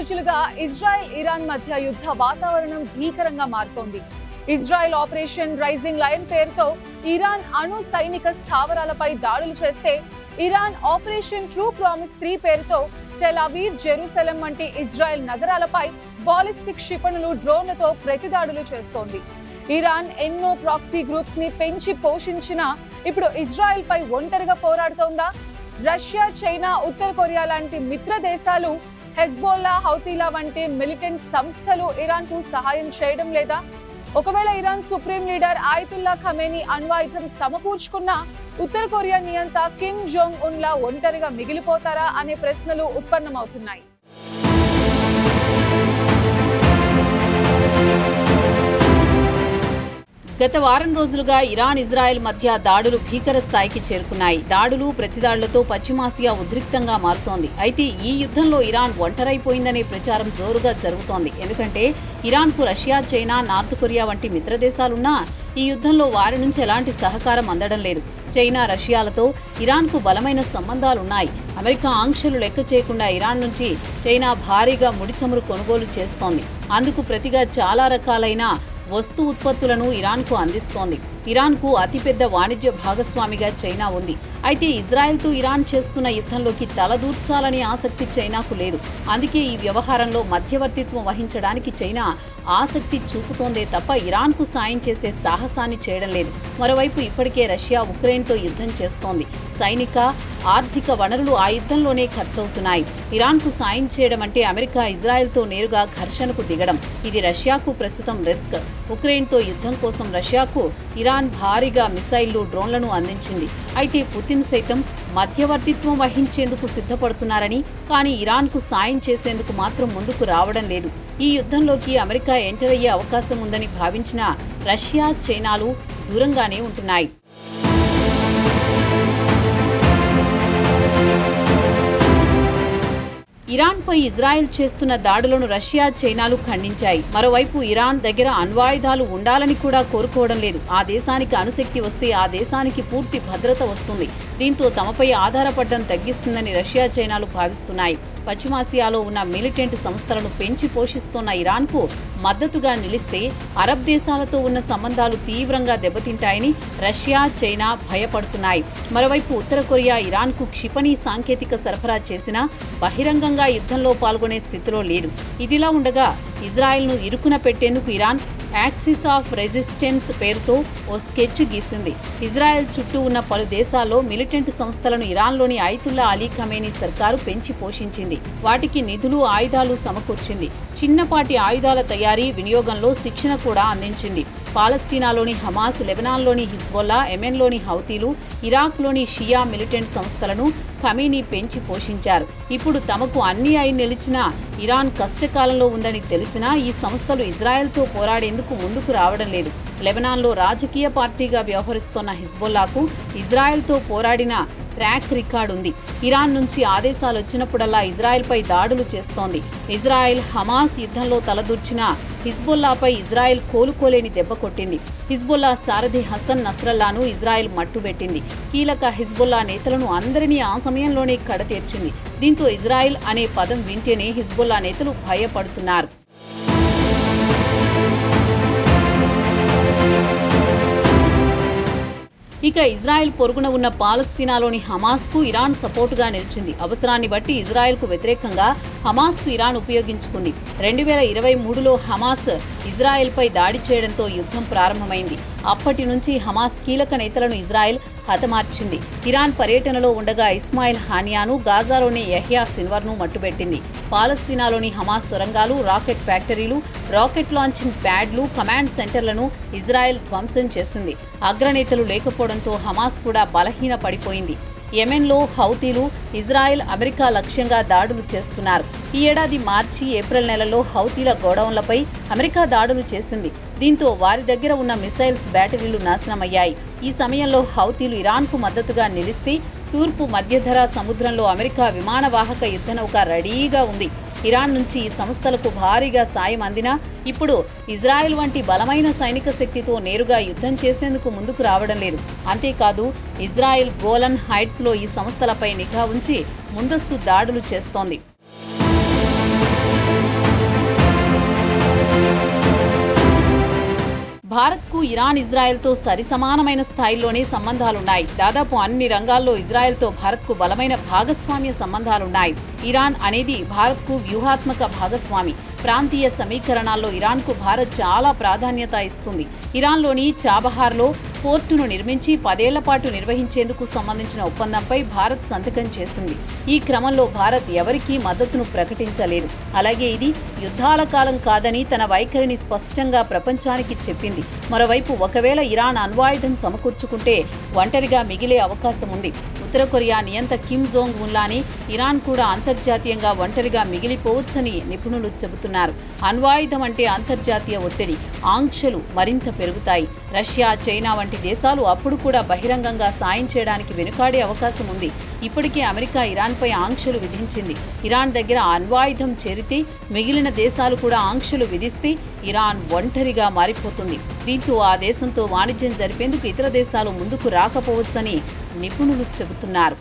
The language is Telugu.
రోజులుగా ఇజ్రాయెల్ ఇరాన్ మధ్య యుద్ధ వాతావరణం భీకరంగా మారుతోంది. ఇజ్రాయెల్ ఆపరేషన్ రైజింగ్ లయన్ పేరుతో ఇరాన్ అణు సైనిక స్థావరాలపై దాడులు చేస్తే, ఇరాన్ ఆపరేషన్ ట్రూ ప్రామిస్ 3 పేరుతో టెల్ అవీవ్, జెరూసలేం వంటి ఇజ్రాయెల్ నగరాలపై బాలిస్టిక్ క్షిపణులు, డ్రోన్లతో ప్రతిదాడులు చేస్తోంది. ఇరాన్ ఎన్నో ప్రాక్సీ గ్రూప్స్ ని పెంచి పోషించినా ఇప్పుడు ఇజ్రాయెల్ పై ఒంటరిగా పోరాడుతోందా? రష్యా, చైనా, ఉత్తర కొరియా లాంటి మిత్ర దేశాలు, హెజ్బోల్లా, హౌతీలా వంటి మిలిటెంట్ సంస్థలు ఇరాన్ కు సహాయం చేయడం లేదా? ఒకవేళ Iran supreme leader Ayatollah Khamenei అణ్వాయుధం సమకూర్చుకున్నా ఉత్తర కొరియా నియంత కిమ్ జోంగ్ ఉన్ లా ఒంటరిగా మిగిలిపోతారా అనే ప్రశ్నలు ఉత్పన్నమవుతున్నాయి. గత వారం రోజులుగా ఇరాన్, ఇజ్రాయెల్ మధ్య దాడులు భీకర స్థాయికి చేరుకున్నాయి. దాడులు, ప్రతిదాడులతో పశ్చిమాసియా ఉద్రిక్తంగా మారుతోంది. అయితే ఈ యుద్ధంలో ఇరాన్ ఒంటరైపోయిందనే ప్రచారం జోరుగా జరుగుతోంది. ఎందుకంటే ఇరాన్కు రష్యా, చైనా, నార్త్ కొరియా వంటి మిత్రదేశాలున్నా ఈ యుద్ధంలో వారి నుంచి ఎలాంటి సహకారం అందడం లేదు. చైనా, రష్యాలతో ఇరాన్కు బలమైన సంబంధాలున్నాయి. అమెరికా ఆంక్షలు లెక్క చేయకుండా ఇరాన్ నుంచి చైనా భారీగా ముడి చమురు కొనుగోలు చేస్తోంది. అందుకు ప్రతిగా చాలా రకాలైన వస్తు ఉత్పత్తులను ఇరాన్కు అందిస్తోంది. ఇరాన్కు అతిపెద్ద వాణిజ్య భాగస్వామిగా చైనా ఉంది. అయితే ఇజ్రాయెల్తో ఇరాన్ చేస్తున్న యుద్ధంలోకి తలదూర్చాలనే ఆసక్తి చైనాకు లేదు. అందుకే ఈ వ్యవహారంలో మధ్యవర్తిత్వం వహించడానికి చైనా ఆసక్తి చూపుతోందే తప్ప ఇరాన్కు సాయం చేసే సాహసాన్ని చేయడం లేదు. మరోవైపు ఇప్పటికే రష్యా ఉక్రెయిన్తో యుద్ధం చేస్తోంది. సైనిక, ఆర్థిక వనరులు ఆ యుద్ధంలోనే ఖర్చవుతున్నాయి. ఇరాన్కు సాయం చేయడం అంటే అమెరికా, ఇజ్రాయెల్తో నేరుగా ఘర్షణకు దిగడం. ఇది రష్యాకు ప్రస్తుతం రిస్క్. ఉక్రెయిన్తో యుద్ధం కోసం రష్యాకు ఇరాన్ భారీగా మిసైళ్లు, డ్రోన్లను అందించింది. అయితే పుతిన్ సైతం మధ్యవర్తిత్వం వహించేందుకు సిద్ధపడుతున్నారని, కానీ ఇరాన్కు సాయం చేసేందుకు మాత్రం ముందుకు రావడం లేదు. ఈ యుద్ధంలోకి అమెరికా ఎంటర్ అయ్యే అవకాశం ఉందని భావించిన రష్యా, చైనాలు దూరంగానే ఉంటున్నాయి. ఇరాన్పై ఇజ్రాయెల్ చేస్తున్న దాడులను రష్యా, చైనాలు ఖండించాయి. మరోవైపు ఇరాన్ దగ్గర అణ్వాయుధాలు ఉండాలని కూడా కోరుకోవడం లేదు. ఆ దేశానికి అణుశక్తి వస్తే ఆ దేశానికి పూర్తి భద్రత వస్తుంది. దీంతో తమపై ఆధారపడడం తగ్గిస్తుందని రష్యా, చైనాలు భావిస్తున్నాయి. పశ్చిమాసియాలో ఉన్న మిలిటెంట్ సంస్థలను పెంచి పోషిస్తున్న ఇరాన్కు మద్దతుగా నిలిస్తే అరబ్ దేశాలతో ఉన్న సంబంధాలు తీవ్రంగా దెబ్బతింటాయని రష్యా, చైనా భయపడుతున్నాయి. మరోవైపు ఉత్తర కొరియా ఇరాన్కు క్షిపణి సాంకేతిక సరఫరా చేసినా బహిరంగంగా యుద్ధంలో పాల్గొనే స్థితిలో లేదు. ఇదిలా ఉండగా ఇజ్రాయెల్ను ఇరుకున పెట్టేందుకు ఇరాన్ యాక్సిస్ ఆఫ్ రెసిస్టెన్స్ పేరుతో ఓ స్కెచ్ గీసింది. ఇజ్రాయెల్ చుట్టూ ఉన్న పలు దేశాల్లో మిలిటెంట్ సంస్థలను ఇరాన్లోని ఆయతుల్లా అలీ ఖమేనీ సర్కారు పెంచి పోషించింది. వాటికి నిధులు, ఆయుధాలు సమకూర్చింది. చిన్నపాటి ఆయుధాల తయారీ, వినియోగంలో శిక్షణ కూడా అందించింది. పాలస్తీనాలోని హమాస్, లెబనాన్లోని హిజ్బొల్లా, యెమెన్లోని హౌతీలు, ఇరాక్లోని షియా మిలిటెంట్ సంస్థలను ఖమేనీ పెంచి పోషించారు. ఇప్పుడు తమకు అన్ని అయి నిలిచిన ఇరాన్ కష్టకాలంలో ఉందని తెలిసినా ఈ సంస్థలు ఇజ్రాయెల్తో పోరాడేందుకు ముందుకు రావడం లేదు. లెబనాన్లో రాజకీయ పార్టీగా వ్యవహరిస్తున్న హిజ్బొల్లాకు ఇజ్రాయెల్తో పోరాడిన ట్రాక్ రికార్డు ఉంది. ఇరాన్ నుంచి ఆదేశాలు వచ్చినప్పుడల్లా ఇజ్రాయెల్పై దాడులు చేస్తోంది. ఇజ్రాయెల్, హమాస్ యుద్ధంలో తలదూర్చిన హిజ్బొల్లాపై ఇజ్రాయెల్ కోలుకోలేని దెబ్బ కొట్టింది. హిజ్బొల్లా సారథి హసన్ నస్రల్లాను ఇజ్రాయెల్ మట్టుబెట్టింది. కీలక హిజ్బొల్లా నేతలను అందరినీ ఆ సమయంలోనే కడతీర్చింది. దీంతో ఇజ్రాయెల్ అనే పదం వింటేనే హిజ్బొల్లా నేతలు భయపడుతున్నారు. ఇక ఇజ్రాయెల్ పొరుగున ఉన్న పాలస్తీనాలోని హమాస్కు ఇరాన్ సపోర్టుగా నిలిచింది. అవసరాన్ని బట్టి ఇజ్రాయెల్కు వ్యతిరేకంగా హమాస్కు ఇరాన్ ఉపయోగించుకుంది. 2023లో హమాస్ ఇజ్రాయెల్పై దాడి చేయడంతో యుద్ధం ప్రారంభమైంది. అప్పటి నుంచి హమాస్ కీలక నేతలను ఇజ్రాయెల్ హతమార్చింది. ఇరాన్ పర్యటనలో ఉండగా ఇస్మాయిల్ హానియాను, గాజాలోని యహ్యా సిన్వర్ను మట్టుబెట్టింది. పాలస్తీనాలోని హమాస్ సొరంగాలు, రాకెట్ ఫ్యాక్టరీలు, రాకెట్ లాంచింగ్ ప్యాడ్లు, కమాండ్ సెంటర్లను ఇజ్రాయెల్ ధ్వంసం చేసింది. అగ్రనేతలు లేకపోవడంతో హమాస్ కూడా బలహీన పడిపోయింది. యెమెన్లో హౌతీలు ఇజ్రాయెల్, అమెరికా లక్ష్యంగా దాడులు చేస్తున్నారు. ఈ ఏడాది మార్చి, ఏప్రిల్ నెలలో హౌతీల గోడౌన్లపై అమెరికా దాడులు చేసింది. దీంతో వారి దగ్గర ఉన్న మిసైల్స్ బ్యాటరీలు నాశనమయ్యాయి. ఈ సమయంలో హౌతీలు ఇరాన్కు మద్దతుగా నిలిస్తే తూర్పు మధ్యధరా సముద్రంలో అమెరికా విమానవాహక యుద్ధనౌక రెడీగా ఉంది. ఇరాన్ నుంచి ఈ సంస్థలకు భారీగా సాయం అందినా ఇప్పుడు ఇజ్రాయెల్ వంటి బలమైన సైనిక శక్తితో నేరుగా యుద్ధం చేసేందుకు ముందుకు రావడం లేదు. అంతేకాదు ఇజ్రాయెల్ గోలన్ హైట్స్లో ఈ సంస్థలపై నిఘా ఉంచి ముందస్తు దాడులు చేస్తోంది. భారత్కు ఇరాన్ ఇజ్రాయెల్తో సరిసమానమైన స్థాయిలోనే సంబంధాలున్నాయి. దాదాపు అన్ని రంగాల్లో ఇజ్రాయెల్తో భారత్కు బలమైన భాగస్వామ్య సంబంధాలున్నాయి. ఇరాన్ అనేది భారత్కు వ్యూహాత్మక భాగస్వామి. ప్రాంతీయ సమీకరణాల్లో ఇరాన్కు భారత్ చాలా ప్రాధాన్యత ఇస్తుంది. ఇరాన్లోని చాబహార్లో పోర్టును నిర్మించి 10 ఏళ్ల పాటు నిర్వహించేందుకు సంబంధించిన ఒప్పందంపై భారత్ సంతకం చేసింది. ఈ క్రమంలో భారత్ ఎవరికీ మద్దతును ప్రకటించలేదు. అలాగే ఇది యుద్ధాల కాలం కాదని తన వైఖరిని స్పష్టంగా ప్రపంచానికి చెప్పింది. మరోవైపు ఒకవేళ ఇరాన్ అణ్వాయుధం సమకూర్చుకుంటే ఒంటరిగా మిగిలే అవకాశం ఉంది. ఉత్తర కొరియా నియంత కిమ్ జోంగ్ ఉన్లాని ఇరాన్ కూడా అంతర్జాతీయంగా ఒంటరిగా మిగిలిపోవచ్చని నిపుణులు చెబుతున్నారు. అణ్వాయుధం అంటే అంతర్జాతీయ ఒత్తిడి, ఆంక్షలు మరింత పెరుగుతాయి. రష్యా, చైనా వంటి దేశాలు అప్పుడు కూడా బహిరంగంగా సాయం చేయడానికి వెనుకాడే అవకాశం ఉంది. ఇప్పటికే అమెరికా ఇరాన్పై ఆంక్షలు విధించింది. ఇరాన్ దగ్గర అణ్వాయుధం చేరితే మిగిలిన దేశాలు కూడా ఆంక్షలు విధిస్తే ఇరాన్ ఒంటరిగా మారిపోతుంది. దీంతో ఆ దేశంతో వాణిజ్యం జరిపేందుకు ఇతర దేశాలు ముందుకు రాకపోవచ్చని నిపుణులు చెబుతున్నారు.